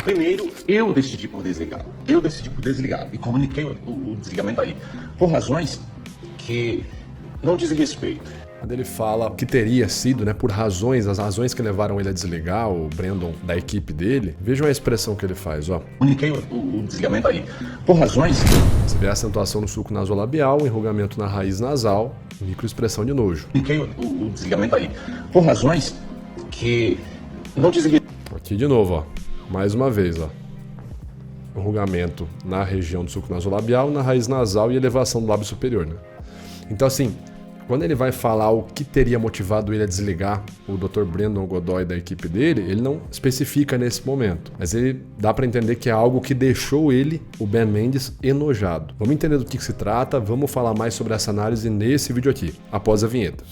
Primeiro, eu decidi por desligar. Eu decidi por desligar e comuniquei o desligamento ali por razões que não dizem respeito. Quando ele fala que teria sido, né, por razões, as razões que levaram ele a desligar o Brandon da equipe dele, vejam a expressão que ele faz, ó. Comuniquei o desligamento ali por razões. Você vê a acentuação no sulco nasolabial, enrugamento na raiz nasal, microexpressão de nojo. Comuniquei o desligamento ali por razões que não dizem respeito. Aqui de novo, ó. Mais uma vez, ó. Enrugamento na região do sulco nasolabial, na raiz nasal e elevação do lábio superior, né? Então, assim, quando ele vai falar o que teria motivado ele a desligar o Dr. Brandon Godoy da equipe dele, ele não especifica nesse momento. Mas ele dá para entender que é algo que deixou ele, o Ben Mendes, enojado. Vamos entender do que se trata, vamos falar mais sobre essa análise nesse vídeo aqui, após a vinheta.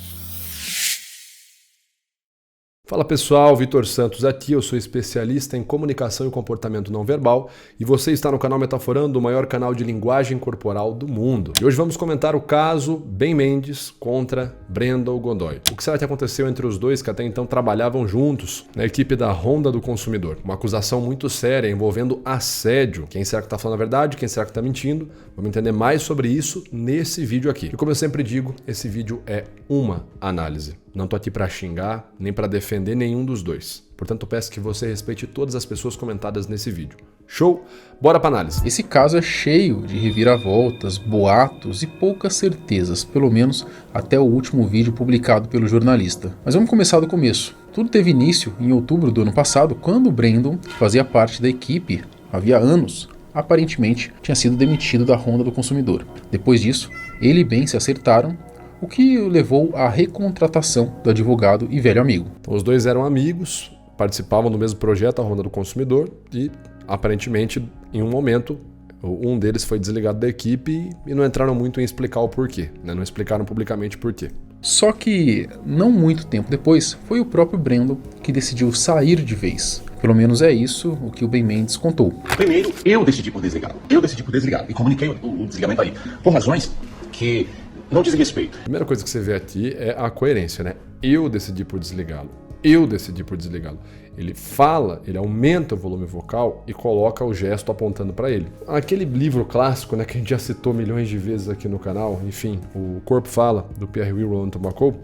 Fala pessoal, Vitor Santos aqui, eu sou especialista em comunicação e comportamento não verbal e você está no canal Metaforando, o maior canal de linguagem corporal do mundo. E hoje vamos comentar o caso Ben Mendes contra Brandon Godoy. O que será que aconteceu entre os dois que até então trabalhavam juntos na equipe da Honda do Consumidor? Uma acusação muito séria envolvendo assédio. Quem será que está falando a verdade? Quem será que está mentindo? Vamos entender mais sobre isso nesse vídeo aqui. E como eu sempre digo, esse vídeo é uma análise. Não tô aqui para xingar, nem para defender nenhum dos dois. Portanto, eu peço que você respeite todas as pessoas comentadas nesse vídeo. Show? Bora para análise. Esse caso é cheio de reviravoltas, boatos e poucas certezas, pelo menos até o último vídeo publicado pelo jornalista. Mas vamos começar do começo. Tudo teve início em outubro do ano passado, quando o Brandon, que fazia parte da equipe havia anos, aparentemente tinha sido demitido da Honda do Consumidor. Depois disso, ele e Ben se acertaram, o que levou à recontratação do advogado e velho amigo. Então, os dois eram amigos, participavam do mesmo projeto, a Honda do Consumidor, e aparentemente, em um momento, um deles foi desligado da equipe e não entraram muito em explicar o porquê, né? Não explicaram publicamente por quê. Só que, não muito tempo depois, foi o próprio Brandon que decidiu sair de vez. Pelo menos é isso o que o Ben Mendes contou. Primeiro, eu decidi por desligar. Eu decidi por desligar e comuniquei o desligamento ali por razões que não diz respeito. A primeira coisa que você vê aqui é a coerência, né? Eu decidi por desligá-lo. Eu decidi por desligá-lo. Ele fala, ele aumenta o volume vocal e coloca o gesto apontando para ele. Aquele livro clássico, né, que a gente já citou milhões de vezes aqui no canal, enfim, O Corpo Fala, do Pierre Roland Tomacou,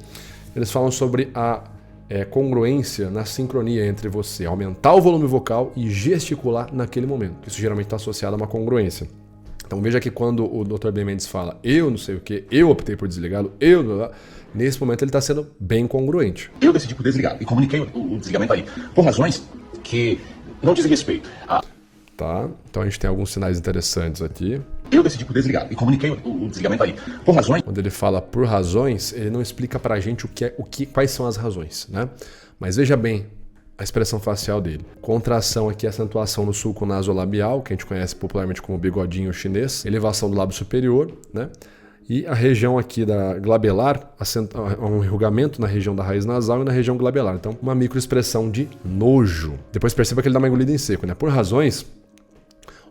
eles falam sobre a congruência na sincronia entre você aumentar o volume vocal e gesticular naquele momento. Isso geralmente está associado a uma congruência. Então veja que quando o Dr. Ben Mendes fala eu não sei o que, eu optei por desligá-lo, nesse momento ele está sendo bem congruente. Eu decidi por desligar e comuniquei o desligamento ali por razões que não dizem respeito. Tá, então a gente tem alguns sinais interessantes aqui. Eu decidi por desligar e comuniquei o desligamento ali por razões. Quando ele fala por razões, ele não explica pra gente quais são as razões, né? Mas veja bem a expressão facial dele. Contração aqui, acentuação no sulco nasolabial, que a gente conhece popularmente como bigodinho chinês, elevação do lábio superior, né? E a região aqui da glabelar, um enrugamento na região da raiz nasal e na região glabelar. Então, uma microexpressão de nojo. Depois perceba que ele dá uma engolida em seco, né? Por razões,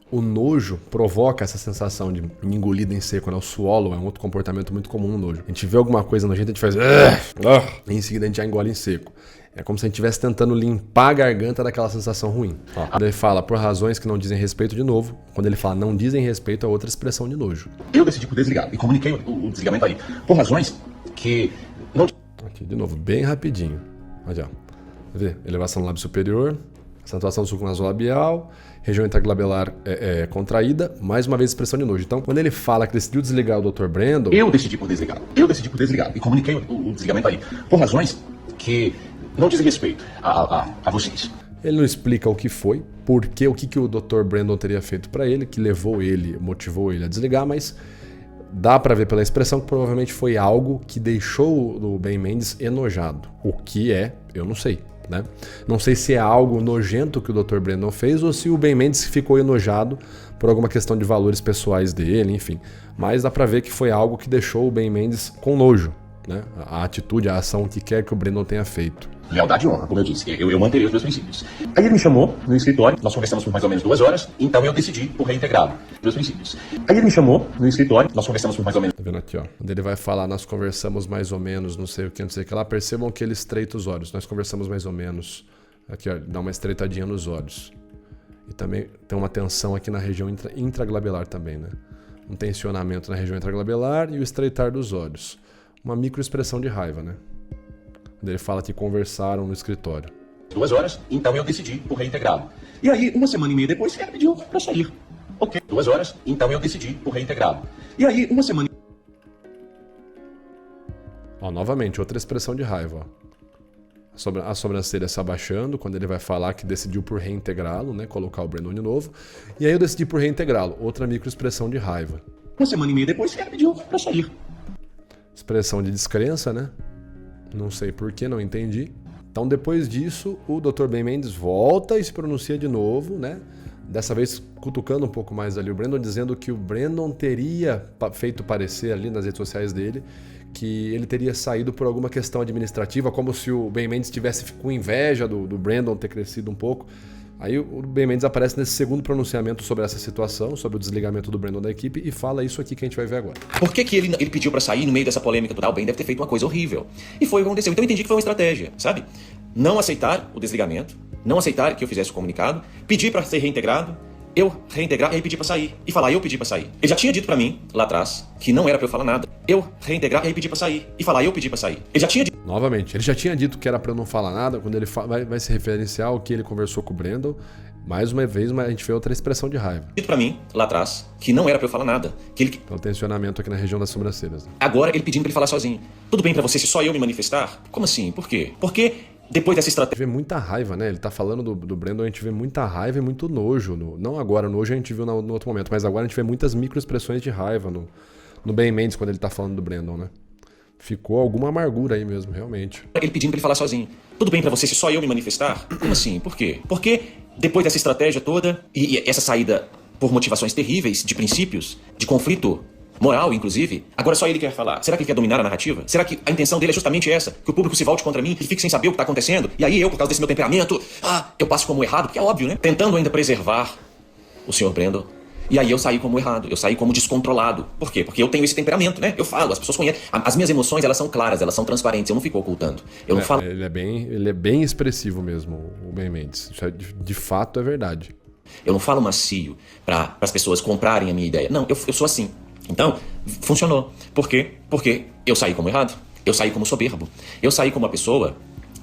o nojo provoca essa sensação de engolida em seco, né? O swallow é um outro comportamento muito comum no nojo. A gente vê alguma coisa nojenta, a gente faz e em seguida a gente já engole em seco. É como se a gente estivesse tentando limpar a garganta daquela sensação ruim. Ó, quando ele fala por razões que não dizem respeito, de novo, quando ele fala não dizem respeito, é outra expressão de nojo. Eu decidi por desligar e comuniquei o desligamento ali por razões que não... Aqui, de novo, bem rapidinho. Olha, ó. Vê? Elevação do lábio superior, acentuação do sulco nasolabial, região interglabelar contraída, mais uma vez expressão de nojo. Então, quando ele fala que decidiu desligar o Dr. Brandon... Eu decidi por desligar. Eu decidi por desligar e comuniquei o desligamento ali por razões que não diz respeito a vocês. Ele não explica o que foi, porque o que o Dr. Brandon teria feito para ele, que levou ele, motivou ele a desligar, mas dá para ver pela expressão que provavelmente foi algo que deixou o Ben Mendes enojado. O que é, eu não sei, né? Não sei se é algo nojento que o Dr. Brandon fez ou se o Ben Mendes ficou enojado por alguma questão de valores pessoais dele, enfim. Mas dá para ver que foi algo que deixou o Ben Mendes com nojo, né? A atitude, a ação que quer que o Brandon tenha feito. Lealdade e honra, como eu disse, eu manterei os meus princípios. Aí ele me chamou no escritório, nós conversamos por mais ou menos 2 horas, então eu decidi por reintegrá-lo, meus princípios. Aí ele me chamou no escritório, nós conversamos por mais ou menos... Tá vendo aqui, ó? Quando ele vai falar, nós conversamos mais ou menos, não sei o que, não sei o que lá, percebam que ele estreita os olhos. Nós conversamos mais ou menos, aqui ó, dá uma estreitadinha nos olhos. E também tem uma tensão aqui na região intraglabelar também, né? Um tensionamento na região intraglabelar e o estreitar dos olhos. Uma microexpressão de raiva, né? Quando ele fala que conversaram no escritório. 2 horas, então eu decidi por reintegrá-lo. E aí, uma semana e meia depois, ele pediu para sair. Ok, 2 horas, então eu decidi por reintegrá-lo. E aí, uma semana... Ó, novamente, outra expressão de raiva, ó. A sobrancelha se abaixando quando ele vai falar que decidiu por reintegrá-lo, né? Colocar o Brandon de novo. E aí eu decidi por reintegrá-lo. Outra microexpressão de raiva. Uma semana e meia depois, ele pediu para sair. Expressão de descrença, né? Não sei porquê, não entendi. Então depois disso, o Dr. Ben Mendes volta e se pronuncia de novo, né? Dessa vez cutucando um pouco mais ali o Brandon, dizendo que o Brandon teria feito parecer ali nas redes sociais dele que ele teria saído por alguma questão administrativa, como se o Ben Mendes tivesse com inveja do Brandon ter crescido um pouco. Aí o Ben Mendes aparece nesse segundo pronunciamento sobre essa situação, sobre o desligamento do Brandon da equipe, e fala isso aqui que a gente vai ver agora. Por que ele pediu pra sair no meio dessa polêmica total? O Ben deve ter feito uma coisa horrível. E foi o que aconteceu. Então eu entendi que foi uma estratégia, sabe? Não aceitar o desligamento, não aceitar que eu fizesse o comunicado, pedir pra ser reintegrado, eu reintegrar e aí pedir pra sair. E falar, eu pedi pra sair. Ele já tinha dito pra mim, lá atrás, que não era pra eu falar nada. Eu reintegrar e aí pedir pra sair. E falar, eu pedi pra sair. Ele já tinha dito... Novamente, ele já tinha dito que era pra eu não falar nada, quando ele vai se referenciar ao que ele conversou com o Brandon. Mais uma vez, a gente vê outra expressão de raiva. Dito pra mim, lá atrás, que não era pra eu falar nada. Que ele... Então, tensionamento aqui na região das sobrancelhas. Né? Agora ele pedindo pra ele falar sozinho. Tudo bem pra você se só eu me manifestar? Como assim? Por quê? Porque depois dessa A estratégia... gente vê muita raiva, né? Ele tá falando do Brandon, a gente vê muita raiva e muito nojo. Não agora, nojo a gente viu no outro momento, mas agora a gente vê muitas microexpressões de raiva no Ben Mendes quando ele tá falando do Brandon, né? Ficou alguma amargura aí mesmo, realmente. Ele pedindo pra ele falar sozinho. Tudo bem pra você se só eu me manifestar? Como assim? Por quê? Porque depois dessa estratégia toda e essa saída por motivações terríveis, de princípios, de conflito moral, inclusive, agora só ele quer falar. Será que ele quer dominar a narrativa? Será que a intenção dele é justamente essa? Que o público se volte contra mim e fique sem saber o que tá acontecendo? E aí eu, por causa desse meu temperamento, eu passo como errado, porque é óbvio, né? Tentando ainda preservar o Sr. Brandon. E aí eu saí como errado, eu saí como descontrolado. Por quê? Porque eu tenho esse temperamento, né? Eu falo, as pessoas conhecem. As minhas emoções, elas são claras, elas são transparentes, eu não fico ocultando. Eu não falo... Ele é bem expressivo mesmo, o Ben Mendes. Isso de fato é verdade. Eu não falo macio para as pessoas comprarem a minha ideia. Não, eu sou assim. Então, funcionou. Por quê? Porque eu saí como errado, eu saí como soberbo, eu saí como uma pessoa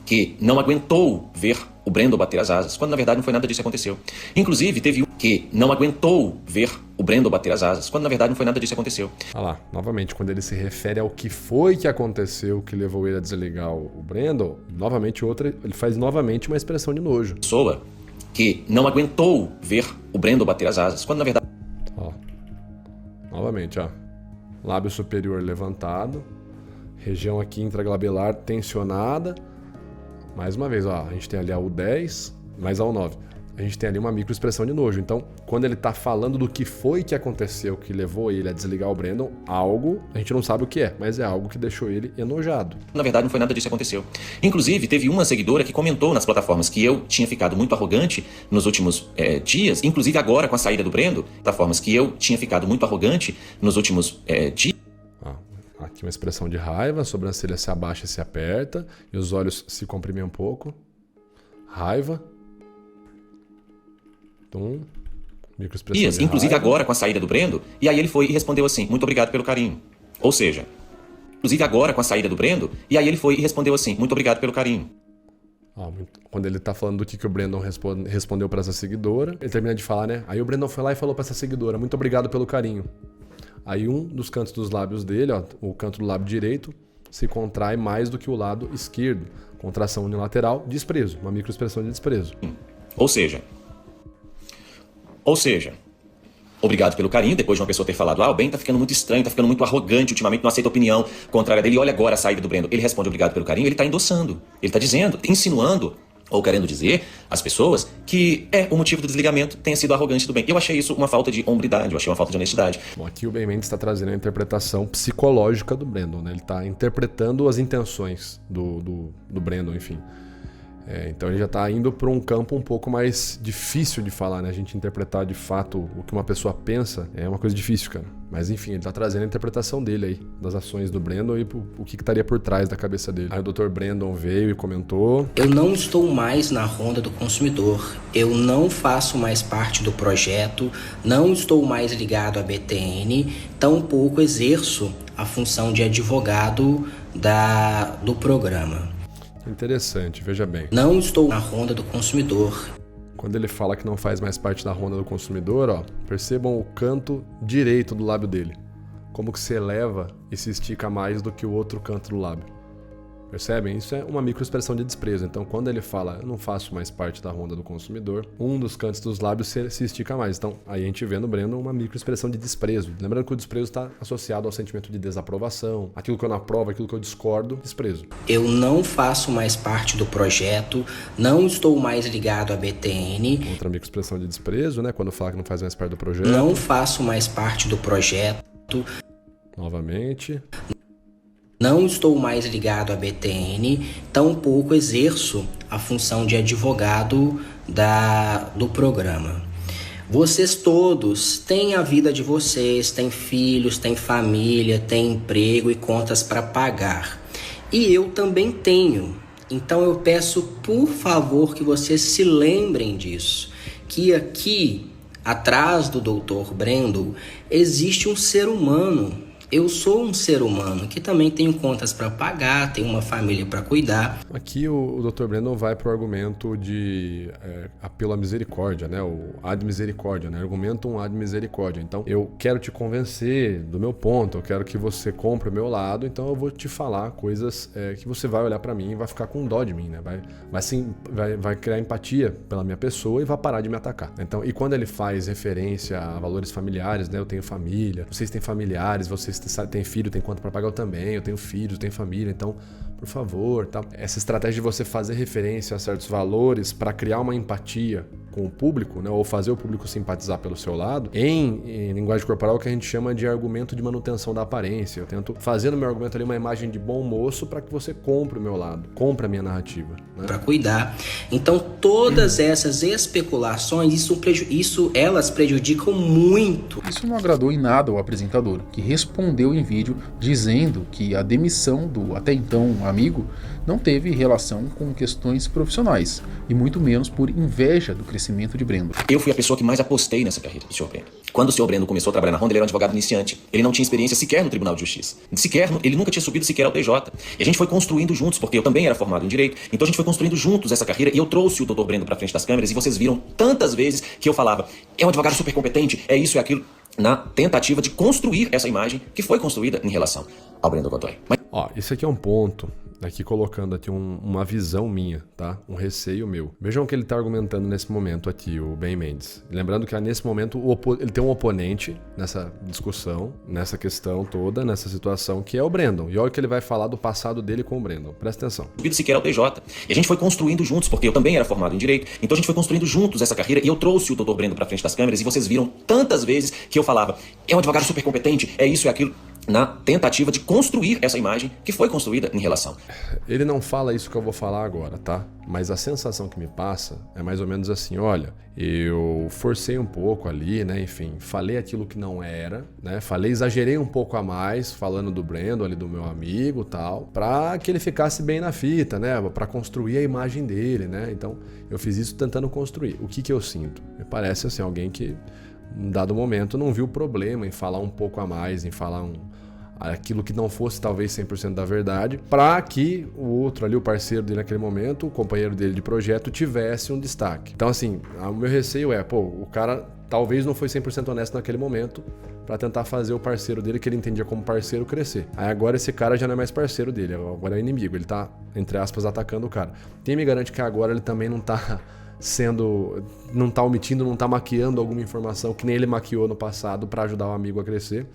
que não aguentou ver o Brandon bater as asas, quando na verdade não foi nada disso que aconteceu. Inclusive, teve um que não aguentou ver o Brandon bater as asas, quando na verdade não foi nada disso que aconteceu. Olha lá, novamente, quando ele se refere ao que foi que aconteceu que levou ele a desligar o Brandon, novamente ele faz novamente uma expressão de nojo. Pessoa que não aguentou ver o Brandon bater as asas, quando na verdade... Ó, novamente, ó. Lábio superior levantado, região aqui intraglabelar tensionada. Mais uma vez, ó, a gente tem ali a U10 mais a U9. A gente tem ali uma microexpressão de nojo. Então, quando ele tá falando do que foi que aconteceu que levou ele a desligar o Brandon, algo, a gente não sabe o que é, mas é algo que deixou ele enojado. Na verdade, não foi nada disso que aconteceu. Inclusive, teve uma seguidora que comentou nas plataformas que eu tinha ficado muito arrogante nos últimos dias, inclusive agora com a saída do Brandon, plataformas que eu tinha ficado muito arrogante nos últimos dias. Aqui uma expressão de raiva, a sobrancelha se abaixa e se aperta, e os olhos se comprimem um pouco. Raiva. Então, microexpressão de inclusive raiva. agora com a saída do Brandon, e aí ele foi e respondeu assim, muito obrigado pelo carinho. Ou seja, inclusive agora com a saída do Brandon, e aí ele foi e respondeu assim, muito obrigado pelo carinho. Quando ele tá falando do que o Brandon respondeu pra essa seguidora, ele termina de falar, né? Aí o Brandon foi lá e falou pra essa seguidora, muito obrigado pelo carinho. Aí um dos cantos dos lábios dele, ó, o canto do lábio direito, se contrai mais do que o lado esquerdo. Contração unilateral, desprezo, uma microexpressão de desprezo. Ou seja, obrigado pelo carinho, depois de uma pessoa ter falado, o Ben tá ficando muito estranho, tá ficando muito arrogante ultimamente, não aceita opinião contrária dele, olha agora a saída do Brandon. Ele responde obrigado pelo carinho, ele tá endossando, ele tá dizendo, insinuando, ou querendo dizer às pessoas que o motivo do desligamento tenha sido a arrogância do Ben. Eu achei isso uma falta de hombridade, eu achei uma falta de honestidade. Bom, aqui o Ben Mendes está trazendo a interpretação psicológica do Brandon, né? Ele está interpretando as intenções do Brandon, enfim. Então ele já está indo para um campo um pouco mais difícil de falar, né? A gente interpretar de fato o que uma pessoa pensa é uma coisa difícil, cara. Mas enfim, ele está trazendo a interpretação dele aí, das ações do Brandon e o que estaria por trás da cabeça dele. Aí o Dr. Brandon veio e comentou: eu não estou mais na ronda do consumidor, eu não faço mais parte do projeto, não estou mais ligado à BTN, tampouco exerço a função de advogado do programa. Interessante, veja bem. Não estou na ronda do consumidor. Quando ele fala que não faz mais parte da ronda do consumidor, ó, percebam o canto direito do lábio dele. Como que se eleva e se estica mais do que o outro canto do lábio. Percebem? Isso é uma microexpressão de desprezo. Então, quando ele fala, eu não faço mais parte da ronda do consumidor, um dos cantos dos lábios se estica mais. Então, aí a gente vê no Brandon uma microexpressão de desprezo. Lembrando que o desprezo está associado ao sentimento de desaprovação, aquilo que eu não aprovo, aquilo que eu discordo, desprezo. Eu não faço mais parte do projeto, não estou mais ligado à BTN. Outra microexpressão de desprezo, né? Quando fala que não faz mais parte do projeto. Não faço mais parte do projeto. Novamente. Não estou mais ligado à BTN, tampouco exerço a função de advogado do programa. Vocês todos têm a vida de vocês, têm filhos, têm família, têm emprego e contas para pagar. E eu também tenho. Então eu peço, por favor, que vocês se lembrem disso. Que aqui, atrás do Dr. Brandon, existe um ser humano. Eu sou um ser humano que também tenho contas para pagar, tenho uma família para cuidar. Aqui o Dr. Brandon vai para o argumento de apelo à misericórdia, né? O ad misericordia, né? Argumentum ad misericordia. Então, eu quero te convencer do meu ponto, eu quero que você compre o meu lado, então eu vou te falar coisas que você vai olhar para mim e vai ficar com dó de mim, né? Vai criar empatia pela minha pessoa e vai parar de me atacar. Então, e quando ele faz referência a valores familiares, né? Eu tenho família, vocês têm familiares, vocês tem filho, tem conta para pagar, eu também, eu tenho filhos, eu tenho família, então, por favor, tá? Essa estratégia de você fazer referência a certos valores para criar uma empatia com o público, né, ou fazer o público simpatizar pelo seu lado, em linguagem corporal, que a gente chama de argumento de manutenção da aparência. Eu tento fazer no meu argumento ali uma imagem de bom moço para que você compre o meu lado, compre a minha narrativa, né? Para cuidar. Então, todas essas especulações, elas prejudicam muito. Isso não agradou em nada ao apresentador, que respondeu em vídeo dizendo que a demissão do até então amigo não teve relação com questões profissionais, e muito menos por inveja do crescimento de Brandon. Eu fui a pessoa que mais apostei nessa carreira do Sr. Brandon. Quando o Sr. Brandon começou a trabalhar na Honda, ele era um advogado iniciante. Ele não tinha experiência sequer no Tribunal de Justiça. Ele nunca tinha subido sequer ao TJ. E a gente foi construindo juntos, porque eu também era formado em Direito. Então a gente foi construindo juntos essa carreira, e eu trouxe o Dr. Brandon pra frente das câmeras, e vocês viram tantas vezes que eu falava, é um advogado super competente, é isso e aquilo, na tentativa de construir essa imagem que foi construída em relação ao Brandon Godoy. Ó, isso aqui é um ponto, aqui colocando aqui uma visão minha, tá? Um receio meu. Vejam o que ele está argumentando nesse momento aqui, o Ben Mendes. Lembrando que nesse momento ele tem um oponente nessa discussão, nessa questão toda, nessa situação, que é o Brandon. E olha o que ele vai falar do passado dele com o Brandon. Presta atenção. Subido sequer ao TJ. E a gente foi construindo juntos, porque eu também era formado em Direito. Então a gente foi construindo juntos essa carreira, e eu trouxe o Dr. Brandon pra frente das câmeras, e vocês viram tantas vezes que eu falava, é um advogado super competente, é isso e aquilo, na tentativa de construir essa imagem que foi construída em relação. Ele não fala isso que eu vou falar agora, tá? Mas a sensação que me passa é mais ou menos assim, olha, eu forcei um pouco ali, né? Enfim, falei aquilo que não era, né? Exagerei um pouco a mais, falando do Brandon ali, do meu amigo e tal, pra que ele ficasse bem na fita, né? Pra construir a imagem dele, né? Então, eu fiz isso tentando construir. O que eu sinto? Me parece assim, alguém que em dado momento não viu problema em falar um pouco a mais, em falar aquilo que não fosse talvez 100% da verdade, para que o outro ali, o parceiro dele naquele momento, o companheiro dele de projeto, tivesse um destaque. Então assim, o meu receio é, o cara talvez não foi 100% honesto naquele momento para tentar fazer o parceiro dele, que ele entendia como parceiro, crescer. Aí agora esse cara já não é mais parceiro dele, agora é inimigo, ele tá, entre aspas, atacando o cara. Quem me garante que agora ele também não tá omitindo, não tá maquiando alguma informação que nem ele maquiou no passado para ajudar o amigo a crescer?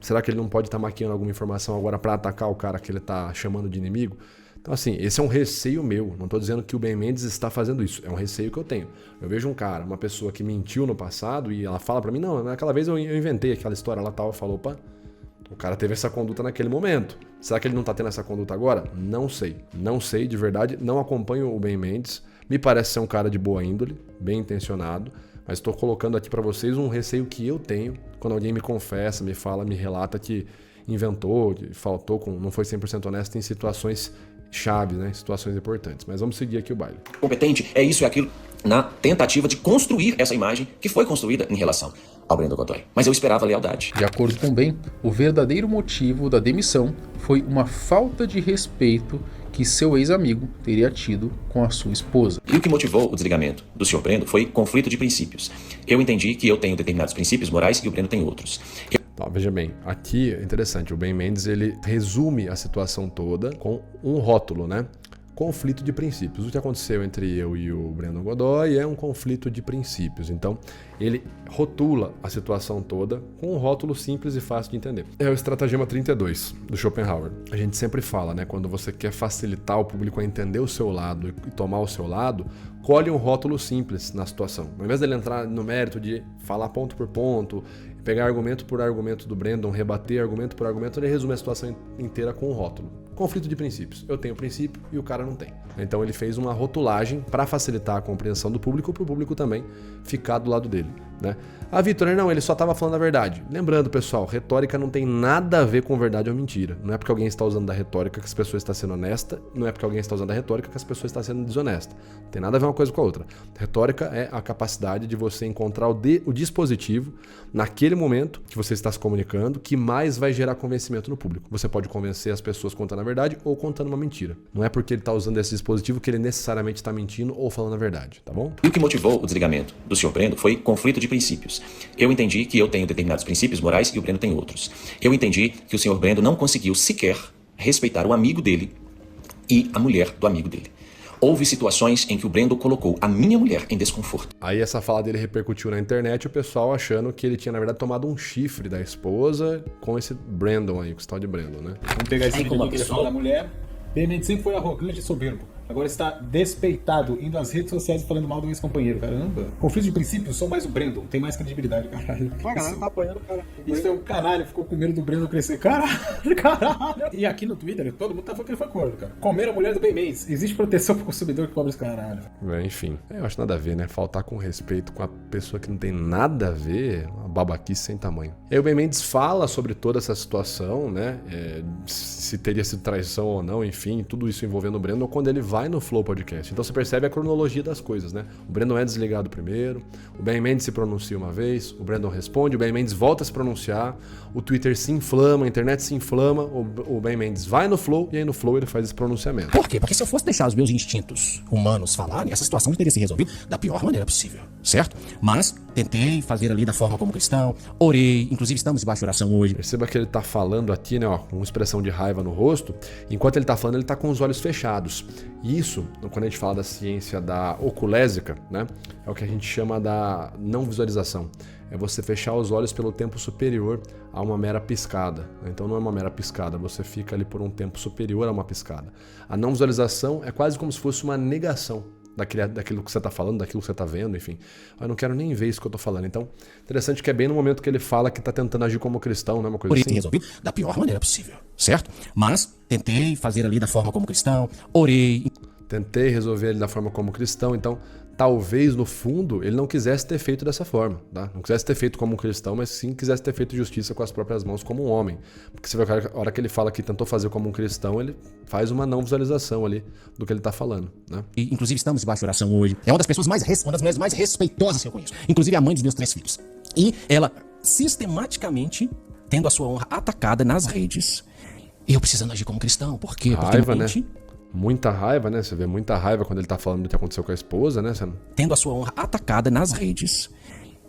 Será que ele não pode estar maquiando alguma informação agora para atacar o cara que ele tá chamando de inimigo? Então assim, esse é um receio meu, não tô dizendo que o Ben Mendes está fazendo isso, é um receio que eu tenho. Eu vejo um cara, uma pessoa que mentiu no passado, e ela fala para mim, não, naquela vez eu inventei aquela história lá tal, eu falo, opa, O cara teve essa conduta naquele momento. Será que ele não tá tendo essa conduta agora? Não sei. Não sei, de verdade. Não acompanho o Ben Mendes. Me parece ser um cara de boa índole, bem intencionado. Mas estou colocando aqui para vocês um receio que eu tenho quando alguém me confessa, me fala, me relata que inventou, que faltou, não foi 100% honesto em situações chaves, né? Situações importantes. Mas vamos seguir aqui o baile. Competente é isso e aquilo na tentativa de construir essa imagem que foi construída em relação ao Brandon Godoy. Mas eu esperava lealdade. De acordo com Ben, o verdadeiro motivo da demissão foi uma falta de respeito que seu ex-amigo teria tido com a sua esposa. E o que motivou o desligamento do Sr. Brendo foi conflito de princípios. Eu entendi que eu tenho determinados princípios morais e o Brendo tem outros. Veja bem, aqui é interessante, o Ben Mendes ele resume a situação toda com um rótulo, né? Conflito de princípios. O que aconteceu entre eu e o Brandon Godoy é um conflito de princípios. Então, ele rotula a situação toda com um rótulo simples e fácil de entender. É o estratagema 32 do Schopenhauer. A gente sempre fala, né? Quando você quer facilitar o público a entender o seu lado e tomar o seu lado, colhe um rótulo simples na situação. Ao invés dele entrar no mérito de falar ponto por ponto, pegar argumento por argumento do Brandon, rebater argumento por argumento, ele resume a situação inteira com um rótulo. Conflito de princípios. Eu tenho princípio e o cara não tem. Então ele fez uma rotulagem para facilitar a compreensão do público, para o público também ficar do lado dele, né? Ah, Vitor, não, ele só estava falando a verdade. Lembrando, pessoal, retórica não tem nada a ver com verdade ou mentira. Não é porque alguém está usando da retórica que as pessoas estão sendo honesta, não é porque alguém está usando da retórica que as pessoas estão sendo desonesta. Não tem nada a ver uma coisa com a outra. Retórica é a capacidade de você encontrar o dispositivo naquele momento que você está se comunicando que mais vai gerar convencimento no público. Você pode convencer as pessoas contando a verdade ou contando uma mentira. Não é porque ele está usando esse dispositivo que ele necessariamente está mentindo ou falando a verdade, tá bom? E o que motivou o desligamento do Sr. Brendo foi conflito de princípios. Eu entendi que eu tenho determinados princípios morais e o Brendo tem outros. Eu entendi que o Sr. Brendo não conseguiu sequer respeitar o amigo dele e a mulher do amigo dele. Houve situações em que o Brendo colocou a minha mulher em desconforto. Aí essa fala dele repercutiu na internet, o pessoal achando que ele tinha, na verdade, tomado um chifre da esposa com esse Brandon aí, com esse tal de Brandon, né? Vamos pegar esse vídeo que ele fala da mulher. Ben Mendes sempre foi arrogante e soberbo. Agora está despeitado, indo às redes sociais falando mal do ex-companheiro. Caramba. Conflito de princípios, só mais o Brandon. Tem mais credibilidade, caralho. A galera tá apanhando, cara. Isso é um caralho, ficou com medo do Brandon crescer. Caralho. E aqui no Twitter, todo mundo tá falando que ele foi corno, cara. Comeram a mulher do Ben Mendes. Existe proteção pro consumidor que cobra esse caralho. Enfim, eu acho nada a ver, né? Faltar com respeito com a pessoa que não tem nada a ver, uma babaquice sem tamanho. E aí o Ben Mendes fala sobre toda essa situação, né? Se teria sido traição ou não, enfim, tudo isso envolvendo o Brandon quando ele vai no Flow Podcast. Então você percebe a cronologia das coisas, né? O Brandon é desligado primeiro, o Ben Mendes se pronuncia uma vez, o Brandon responde, o Ben Mendes volta a se pronunciar, o Twitter se inflama, a internet se inflama, o Ben Mendes vai no Flow e aí no Flow ele faz esse pronunciamento. Por quê? Porque se eu fosse deixar os meus instintos humanos falarem, essa situação teria se resolvido da pior maneira possível, certo? Mas tentei fazer ali da forma como cristão, orei, inclusive estamos debaixo de oração hoje. Perceba que ele tá falando aqui, né, ó, com uma expressão de raiva no rosto. Enquanto ele tá falando, ele tá com os olhos fechados. E isso, quando a gente fala da ciência da oculésica, né, é o que a gente chama da não visualização. É você fechar os olhos pelo tempo superior a uma mera piscada. Então não é uma mera piscada, você fica ali por um tempo superior a uma piscada. A não visualização é quase como se fosse uma negação daquilo que você está falando, daquilo que você está vendo, enfim. Eu não quero nem ver isso que eu estou falando. Então, interessante que é bem no momento que ele fala que está tentando agir como cristão, né? Uma coisa assim. Resolvido da pior maneira possível, certo? Mas tentei fazer ali da forma como cristão, orei. Tentei resolver ele da forma como cristão, então talvez no fundo ele não quisesse ter feito dessa forma, tá? Não quisesse ter feito como um cristão, mas sim quisesse ter feito justiça com as próprias mãos como um homem. Porque você vê que a hora que ele fala que tentou fazer como um cristão, ele faz uma não visualização ali do que ele tá falando, né? E inclusive estamos debaixo de oração hoje. É uma das pessoas uma das mulheres mais respeitosas que eu conheço. Inclusive a mãe dos meus 3 filhos. E ela sistematicamente tendo a sua honra atacada nas redes. E eu precisando agir como cristão. Por quê? Porque raiva, né? Muita raiva, né? Você vê muita raiva quando ele tá falando do que aconteceu com a esposa, né? Tendo a sua honra atacada nas redes.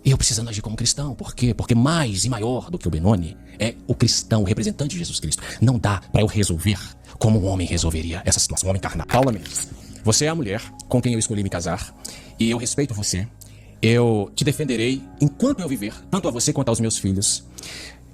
E eu precisando agir como cristão. Por quê? Porque mais e maior do que o Benoni é o cristão, o representante de Jesus Cristo. Não dá pra eu resolver como um homem resolveria essa situação, um homem carnal. Paula Mendes, você é a mulher com quem eu escolhi me casar. E eu respeito você. Eu te defenderei enquanto eu viver, tanto a você quanto aos meus filhos.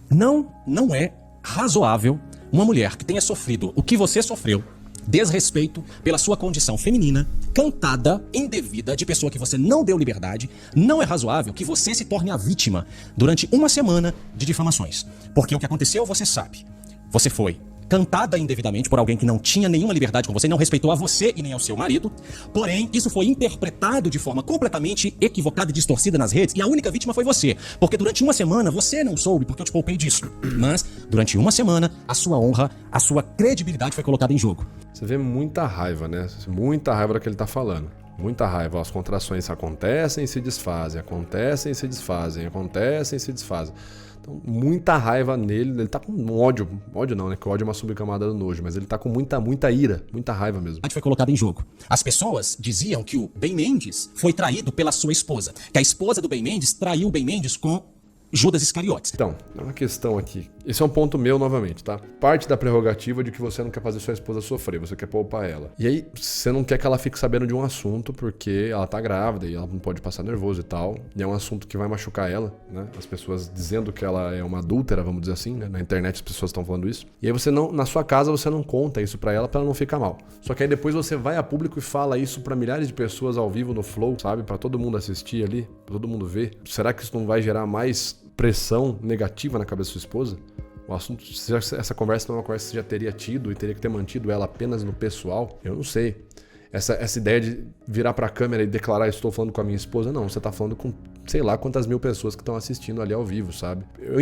Não é razoável uma mulher que tenha sofrido o que você sofreu desrespeito pela sua condição feminina, cantada, indevida, de pessoa que você não deu liberdade, não é razoável que você se torne a vítima durante uma semana de difamações. Porque o que aconteceu, você sabe. Você foi cantada indevidamente por alguém que não tinha nenhuma liberdade com você, não respeitou a você e nem ao seu marido. Porém, isso foi interpretado de forma completamente equivocada e distorcida nas redes, e a única vítima foi você. Porque durante uma semana você não soube, porque eu te poupei disso. Mas, durante uma semana, a sua honra, a sua credibilidade foi colocada em jogo. Você vê muita raiva, né? Muita raiva do que ele tá falando. Muita raiva. As contrações acontecem e se desfazem, acontecem e se desfazem, acontecem e se desfazem. Então, muita raiva nele. Ele tá com ódio. Ódio não, né? Que ódio é uma subcamada do nojo. Mas ele tá com muita ira. Muita raiva mesmo. Foi colocado em jogo. As pessoas diziam que o Ben Mendes foi traído pela sua esposa. Que a esposa do Ben Mendes traiu o Ben Mendes com Judas Iscariotes. Então, é uma questão aqui. Esse é um ponto meu novamente, tá? Parte da prerrogativa de que você não quer fazer sua esposa sofrer, você quer poupar ela. E aí, você não quer que ela fique sabendo de um assunto porque ela tá grávida e ela não pode passar nervoso e tal. E é um assunto que vai machucar ela, né? As pessoas dizendo que ela é uma adúltera, vamos dizer assim, né? Na internet as pessoas estão falando isso. E aí você não, na sua casa você não conta isso pra ela não ficar mal. Só que aí depois você vai a público e fala isso pra milhares de pessoas ao vivo no Flow, sabe? Pra todo mundo assistir ali, pra todo mundo ver. Será que isso não vai gerar mais pressão negativa na cabeça da sua esposa? O assunto, essa conversa não é uma conversa que você já teria tido e teria que ter mantido ela apenas no pessoal, eu não sei. Essa ideia de virar pra câmera e declarar estou falando com a minha esposa, não, você tá falando com sei lá quantas mil pessoas que estão assistindo ali ao vivo, sabe? Eu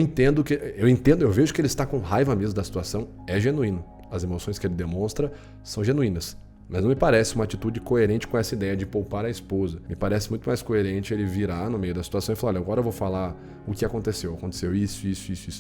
vejo que ele está com raiva mesmo da situação, é genuíno. As emoções que ele demonstra são genuínas. Mas não me parece uma atitude coerente com essa ideia de poupar a esposa. Me parece muito mais coerente ele virar no meio da situação e falar, olha, agora eu vou falar o que aconteceu. Aconteceu isso.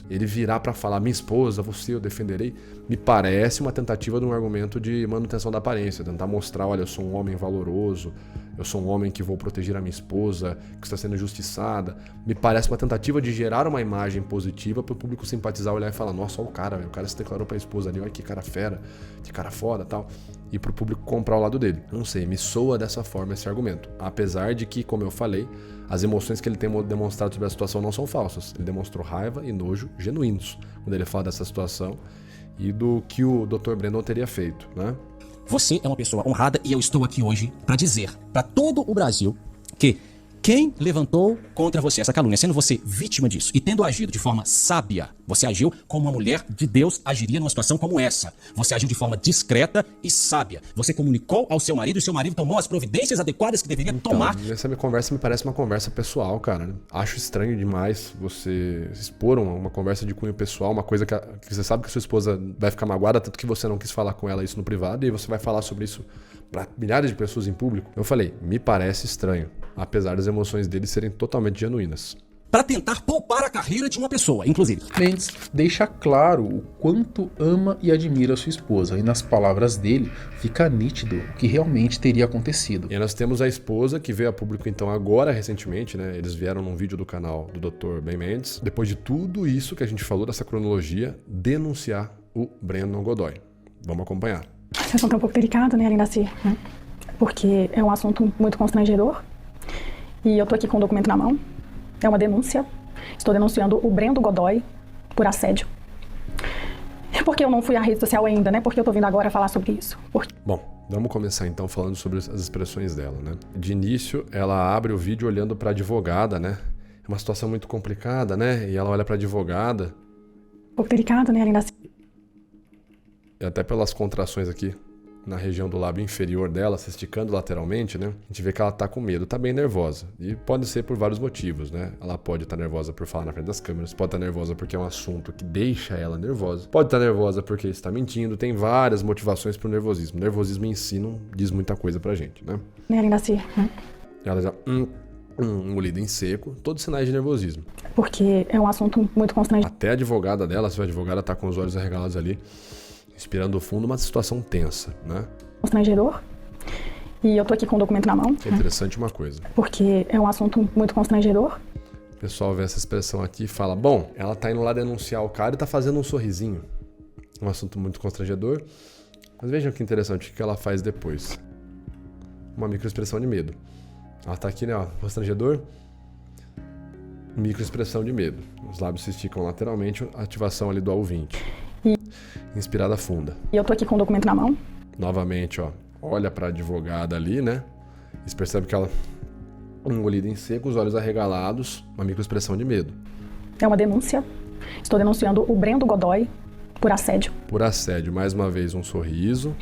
Ele virar pra falar, minha esposa, você, eu defenderei. Me parece uma tentativa de um argumento de manutenção da aparência. Tentar mostrar, olha, eu sou um homem valoroso, eu sou um homem que vou proteger a minha esposa, que está sendo injustiçada. Me parece uma tentativa de gerar uma imagem positiva para o público simpatizar, olhar e falar, nossa, olha o cara se declarou para a esposa ali, olha que cara fera, que cara foda e tal. E para o público comprar o lado dele. Não sei, me soa dessa forma esse argumento. Apesar de que, como eu falei, as emoções que ele tem demonstrado sobre a situação não são falsas. Ele demonstrou raiva e nojo genuínos quando ele fala dessa situação e do que o Dr. Brandon teria feito, né? Você é uma pessoa honrada e eu estou aqui hoje para dizer para todo o Brasil que quem levantou contra você essa calúnia, sendo você vítima disso e tendo agido de forma sábia, você agiu como uma mulher de Deus agiria numa situação como essa. Você agiu de forma discreta e sábia. Você comunicou ao seu marido e seu marido tomou as providências adequadas que deveria tomar. Essa minha conversa me parece uma conversa pessoal, cara. Acho estranho demais você expor uma conversa de cunho pessoal, uma coisa que você sabe que sua esposa vai ficar magoada, tanto que você não quis falar com ela isso no privado, e aí você vai falar sobre isso para milhares de pessoas em público. Eu falei, me parece estranho, apesar das emoções dele serem totalmente genuínas. Para tentar poupar a carreira de uma pessoa, inclusive. Mendes deixa claro o quanto ama e admira sua esposa, e nas palavras dele fica nítido o que realmente teria acontecido. E aí nós temos a esposa que veio a público então agora recentemente, né? Eles vieram num vídeo do canal do Dr. Ben Mendes, depois de tudo isso que a gente falou dessa cronologia, denunciar o Brandon Godoy. Vamos acompanhar. Esse assunto é um pouco delicado, né, Linda C? Porque é um assunto muito constrangedor. E eu tô aqui com o documento na mão. É uma denúncia. Estou denunciando o Brandon Godoy por assédio. Porque eu não fui à rede social ainda, né? Porque eu tô vindo agora falar sobre isso. Bom, vamos começar então falando sobre as expressões dela, né? De início, ela abre o vídeo olhando pra advogada, né? É uma situação muito complicada, né? E ela olha pra advogada. Um pouco delicado, né, Linda C? E até pelas contrações aqui na região do lábio inferior dela, se esticando lateralmente, né? A gente vê que ela tá com medo, tá bem nervosa. E pode ser por vários motivos, né? Ela pode estar nervosa por falar na frente das câmeras, pode estar nervosa porque é um assunto que deixa ela nervosa, pode estar nervosa porque está mentindo, tem várias motivações pro nervosismo. O nervosismo em si não diz muita coisa pra gente, né? Né, Linda C? Ela já engolida em seco, todos os sinais de nervosismo. Porque é um assunto muito constrangedor. Até a advogada dela, se a advogada tá com os olhos arregalados ali, inspirando fundo, uma situação tensa, né? Constrangedor. E eu tô aqui com o documento na mão. É interessante uma coisa. Porque é um assunto muito constrangedor. O pessoal vê essa expressão aqui e fala, bom, ela tá indo lá denunciar o cara e tá fazendo um sorrisinho. Um assunto muito constrangedor. Mas vejam que interessante o que ela faz depois. Uma microexpressão de medo. Ela tá aqui, né, ó, constrangedor. Microexpressão de medo. Os lábios se esticam lateralmente, ativação ali do AU20. Inspirada funda. E eu tô aqui com o documento na mão. Novamente, ó, olha pra advogada ali, né? E você percebe que ela engolida em seco, os olhos arregalados, uma microexpressão de medo. É uma denúncia. Estou denunciando o Brendo Godoy por assédio. Por assédio, mais uma vez um sorriso.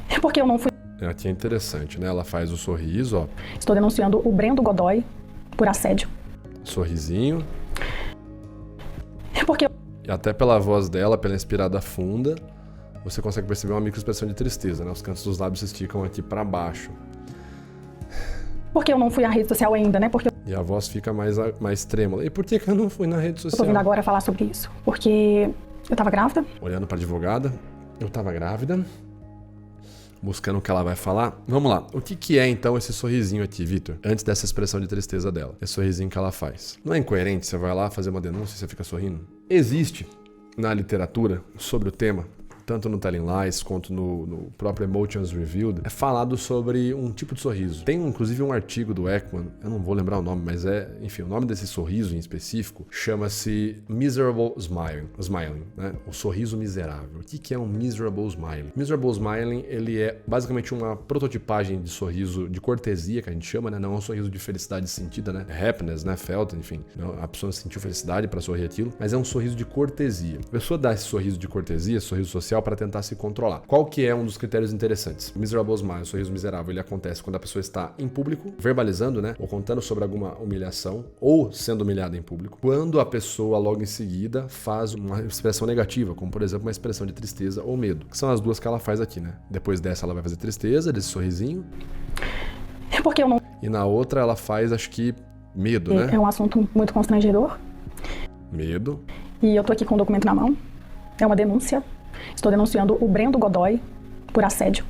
É porque eu não fui. Aqui é interessante, né? Ela faz o sorriso, ó. Estou denunciando o Brendo Godoy por assédio. Sorrisinho. É porque E até pela voz dela, pela inspirada funda, você consegue perceber uma microexpressão de tristeza, né? Os cantos dos lábios se esticam aqui pra baixo. Porque eu não fui à rede social ainda, né? Porque E a voz fica mais trêmula. E por que eu não fui na rede eu tô social? vindo agora falar sobre isso. Porque eu tava grávida. Olhando pra advogada, eu tava grávida. Buscando o que ela vai falar. Vamos lá. O que é então esse sorrisinho aqui, Vitor? Antes dessa expressão de tristeza dela. Esse sorrisinho que ela faz. Não é incoerente? Você vai lá fazer uma denúncia e você fica sorrindo? Existe na literatura sobre o tema, tanto no Telling Lies quanto no próprio Emotions Revealed, é falado sobre um tipo de sorriso. Tem inclusive um artigo do Ekman, eu não vou lembrar o nome, mas enfim, o nome desse sorriso em específico chama-se Miserable Smiling, né? O sorriso miserável. O que é um Miserable Smiling? Miserable Smiling, ele é basicamente uma prototipagem de sorriso de cortesia, que a gente chama, né? Não é um sorriso de felicidade sentida, né? Happiness, né? Felt, enfim. Não, a pessoa sentiu felicidade para sorrir aquilo, mas é um sorriso de cortesia. A pessoa dá esse sorriso de cortesia, esse sorriso social, para tentar se controlar. Qual que é um dos critérios interessantes? O Miserable Smile, o sorriso miserável, ele acontece quando a pessoa está em público, verbalizando, né? Ou contando sobre alguma humilhação, ou sendo humilhada em público. Quando a pessoa, logo em seguida, faz uma expressão negativa, como por exemplo, uma expressão de tristeza ou medo, que são as duas que ela faz aqui, né? Depois dessa, ela vai fazer tristeza, desse sorrisinho. É porque eu não. E na outra, ela faz, acho que, medo, né? É um assunto muito constrangedor. Medo. E eu tô aqui com o documento na mão. É uma denúncia. Estou denunciando o Brendo Godoy por assédio.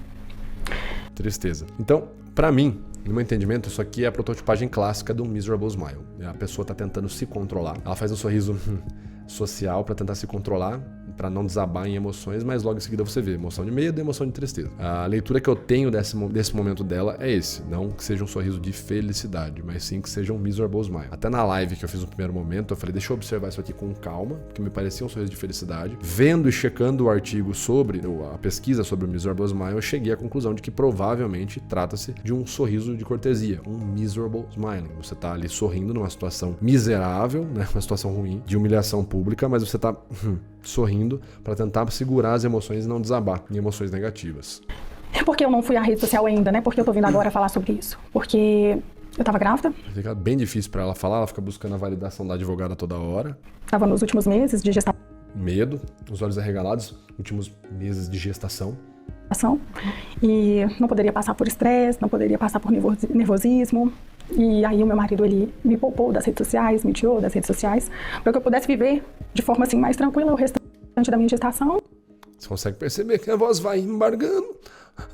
Tristeza. Então, pra mim, no meu entendimento, isso aqui é a prototipagem clássica do Miserable Smile. A pessoa tá tentando se controlar. Ela faz um sorriso social pra tentar se controlar, pra não desabar em emoções, mas logo em seguida você vê emoção de medo e emoção de tristeza. A leitura que eu tenho desse momento dela é esse. Não que seja um sorriso de felicidade, mas sim que seja um Miserable Smile. Até na live que eu fiz no primeiro momento, eu falei, deixa eu observar isso aqui com calma, porque me parecia um sorriso de felicidade. Vendo e checando o artigo sobre, a pesquisa sobre o Miserable Smile, eu cheguei à conclusão de que provavelmente trata-se de um sorriso de cortesia, um Miserable Smiling. Você tá ali sorrindo numa situação miserável, né, uma situação ruim, de humilhação pública, mas você tá sorrindo para tentar segurar as emoções e não desabar em emoções negativas. É porque eu não fui à rede social ainda, né? Porque eu tô vindo agora falar sobre isso. Porque eu tava grávida. Fica bem difícil para ela falar, ela fica buscando a validação da advogada toda hora. Tava nos últimos meses de gestação. Medo, os olhos arregalados, últimos meses de gestação. E não poderia passar por estresse, não poderia passar por nervosismo. E aí o meu marido, ele me poupou das redes sociais, me tirou das redes sociais, para que eu pudesse viver de forma assim mais tranquila o restante da minha gestação. Você consegue perceber que a voz vai embargando,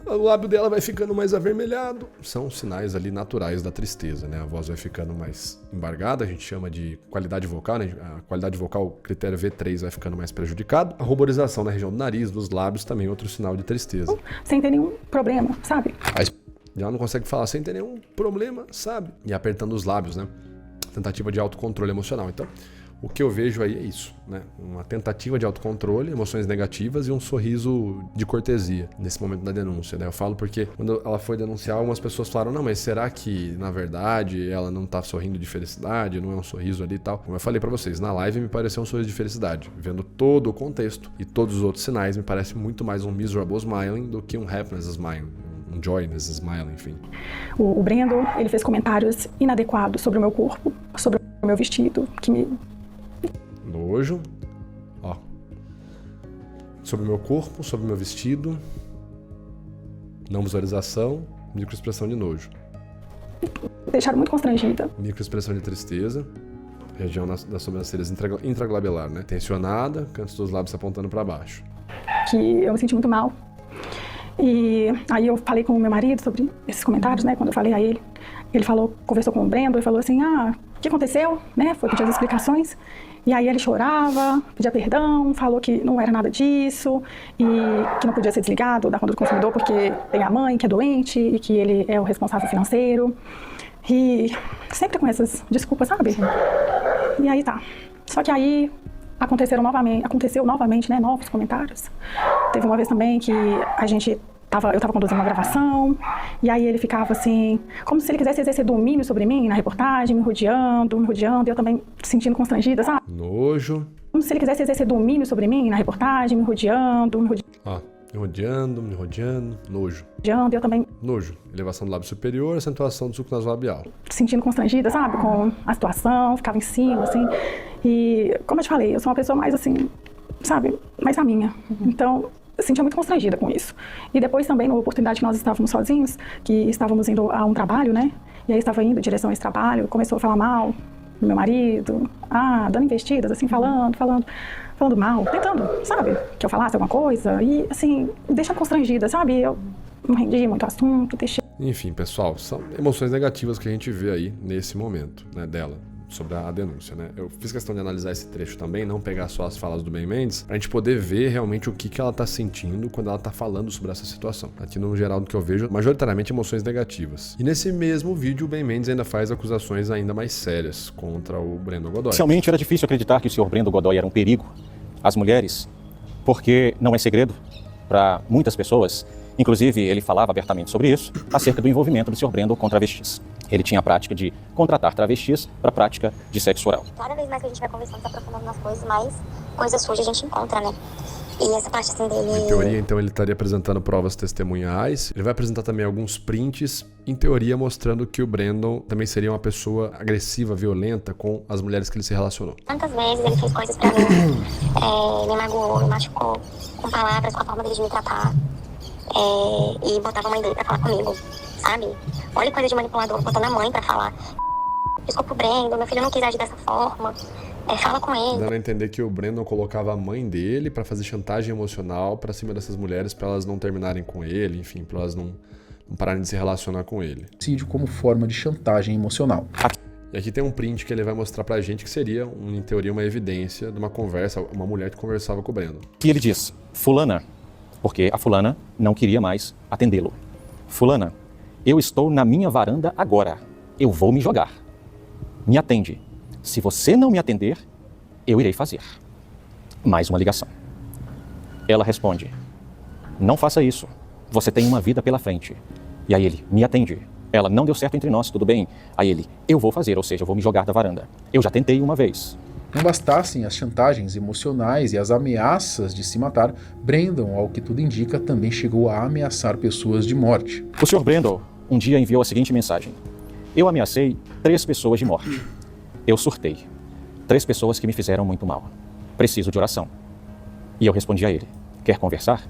o lábio dela vai ficando mais avermelhado. São sinais ali naturais da tristeza, né? A voz vai ficando mais embargada, a gente chama de qualidade vocal, né? A qualidade vocal, o critério V3, vai ficando mais prejudicado. A ruborização na região do nariz, dos lábios, também outro sinal de tristeza. Sem ter nenhum problema, sabe? E ela não consegue falar sem ter nenhum problema, sabe? E apertando os lábios, né? Tentativa de autocontrole emocional. Então, o que eu vejo aí é isso, né? Uma tentativa de autocontrole, emoções negativas e um sorriso de cortesia nesse momento da denúncia, né? Eu falo porque quando ela foi denunciar, algumas pessoas falaram, não, mas será que, na verdade, ela não tá sorrindo de felicidade, não é um sorriso ali e tal? Como eu falei pra vocês, na live me pareceu um sorriso de felicidade. Vendo todo o contexto e todos os outros sinais, me parece muito mais um miserable smiling do que um happiness smiling. Um joyness smiling, enfim. O Brendo, ele fez comentários inadequados sobre o meu corpo, sobre o meu vestido, que me... Nojo. Ó. Sobre o meu corpo, sobre o meu vestido. Não visualização. Microexpressão de nojo. deixaram muito constrangida. Microexpressão de tristeza. Região das sobrancelhas intraglabelar, né? Tensionada, cantos dos lábios apontando para baixo. Que eu me senti muito mal. E aí eu falei com o meu marido sobre esses comentários, né? Quando eu falei a ele, ele falou, conversou com o Brendo e falou assim, o que aconteceu? Né? Foi pedir as explicações. E aí ele chorava, pedia perdão, falou que não era nada disso e que não podia ser desligado da conta do consumidor porque tem a mãe que é doente e que ele é o responsável financeiro. E sempre com essas desculpas, sabe? E aí tá. Só que aí aconteceu novamente, né, novos comentários. Teve uma vez também que a gente eu tava conduzindo uma gravação, e aí ele ficava assim, como se ele quisesse exercer domínio sobre mim na reportagem, me rodeando, e eu também sentindo constrangida, sabe? Nojo. Como se ele quisesse exercer domínio sobre mim na reportagem, me rodeando, Ó, me rodeando, nojo. e eu também Nojo. Elevação do lábio superior, acentuação do sulco nasolabial. sentindo constrangida, sabe? Com a situação, ficava em cima, assim. E, como eu te falei, eu sou uma pessoa mais assim, sabe? Mais a minha. Então, eu sentia muito constrangida com isso. E depois também, numa oportunidade que nós estávamos sozinhos, que estávamos indo a um trabalho, né? E aí estava indo em direção a esse trabalho, começou a falar mal do meu marido, dando investidas, assim, falando mal, tentando, sabe? Que eu falasse alguma coisa. E, assim, me deixa constrangida, sabe? Eu não rendi muito assunto, deixei. Enfim, pessoal, são emoções negativas que a gente vê aí nesse momento, né, dela, sobre a denúncia, né? Eu fiz questão de analisar esse trecho também, não pegar só as falas do Ben Mendes, pra gente poder ver realmente o que ela tá sentindo quando ela tá falando sobre essa situação. Aqui no geral do que eu vejo, majoritariamente emoções negativas. E nesse mesmo vídeo, o Ben Mendes ainda faz acusações ainda mais sérias contra o Brandon Godoy. Inicialmente era difícil acreditar que o Sr. Brandon Godoy era um perigo às mulheres, porque não é segredo para muitas pessoas. Inclusive, ele falava abertamente sobre isso, acerca do envolvimento do Sr. Brandon com travestis. Ele tinha a prática de contratar travestis para a prática de sexo oral. Cada vez mais que a gente vai conversando, se aprofundando nas coisas, mais coisa suja a gente encontra, né? E essa parte assim dele... Em teoria, então, ele estaria apresentando provas testemunhais. Ele vai apresentar também alguns prints, em teoria, mostrando que o Brandon também seria uma pessoa agressiva, violenta com as mulheres que ele se relacionou. Tantas vezes ele fez coisas pra mim, me magoou, me machucou, com palavras, com a forma dele de me tratar. E botava a mãe dele pra falar comigo, sabe? Olha coisa de manipulador, botando a mãe pra falar. Desculpa o Brandon, meu filho não quis agir dessa forma. Fala com ele. Dando a entender que o Brandon colocava a mãe dele pra fazer chantagem emocional pra cima dessas mulheres, pra elas não terminarem com ele, enfim, pra elas não pararem de se relacionar com ele. Suicídio como forma de chantagem emocional. E aqui tem um print que ele vai mostrar pra gente que seria, em teoria, uma evidência de uma conversa, uma mulher que conversava com o Brandon. E ele diz, fulana, porque a fulana não queria mais atendê-lo. Fulana, eu estou na minha varanda agora. Eu vou me jogar. Me atende. Se você não me atender, eu irei fazer. Mais uma ligação. Ela responde, não faça isso. Você tem uma vida pela frente. E aí ele, me atende. Ela, não deu certo entre nós, tudo bem? Aí ele, eu vou fazer, ou seja, eu vou me jogar da varanda. Eu já tentei uma vez. Não bastassem as chantagens emocionais e as ameaças de se matar, Brandon, ao que tudo indica, também chegou a ameaçar pessoas de morte. O Sr. Brandon um dia enviou a seguinte mensagem. Eu ameacei 3 pessoas de morte. Eu surtei. 3 pessoas que me fizeram muito mal. Preciso de oração. E eu respondi a ele, quer conversar?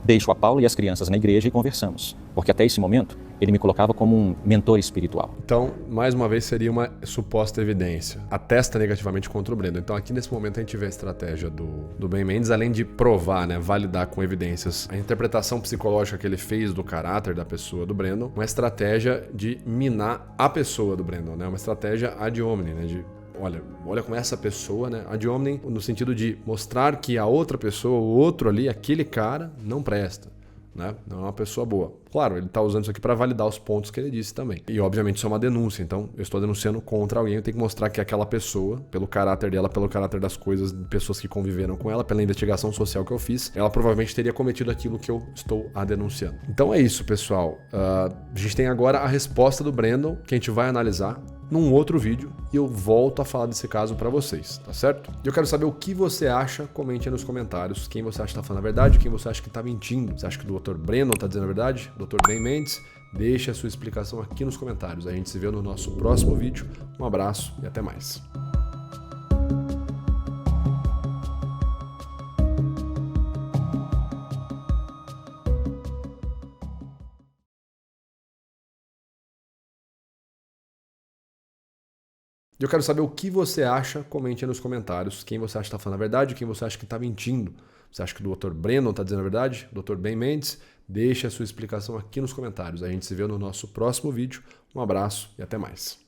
Deixo a Paula e as crianças na igreja e conversamos. Porque até esse momento, ele me colocava como um mentor espiritual. Então, mais uma vez, seria uma suposta evidência. Atesta negativamente contra o Brandon. Então, aqui nesse momento, a gente vê a estratégia do Ben Mendes, além de provar, né, validar com evidências a interpretação psicológica que ele fez do caráter da pessoa do Brandon, uma estratégia de minar a pessoa do Brandon, né? Uma estratégia ad hominem, né? De olha como essa pessoa, né? Ad hominem, no sentido de mostrar que a outra pessoa, o outro ali, aquele cara, não presta, né? Não é uma pessoa boa. Claro, ele tá usando isso aqui para validar os pontos que ele disse também. E, obviamente, isso é uma denúncia. Então, eu estou denunciando contra alguém, eu tenho que mostrar que aquela pessoa, pelo caráter dela, pelo caráter das coisas, de pessoas que conviveram com ela, pela investigação social que eu fiz, ela provavelmente teria cometido aquilo que eu estou a denunciando. Então é isso, pessoal. A gente tem agora a resposta do Brandon, que a gente vai analisar num outro vídeo, e eu volto a falar desse caso pra vocês, tá certo? E eu quero saber o que você acha, comente aí nos comentários, quem você acha que tá falando a verdade, quem você acha que tá mentindo. Você acha que o Dr. Brandon tá dizendo a verdade? Dr. Ben Mendes? Deixe a sua explicação aqui nos comentários. A gente se vê no nosso próximo vídeo. Um abraço e até mais. E eu quero saber o que você acha, comente aí nos comentários. Quem você acha que tá falando a verdade, quem você acha que tá mentindo. Você acha que o Dr. Brandon tá dizendo a verdade? Dr. Ben Mendes? Deixe a sua explicação aqui nos comentários. A gente se vê no nosso próximo vídeo. Um abraço e até mais.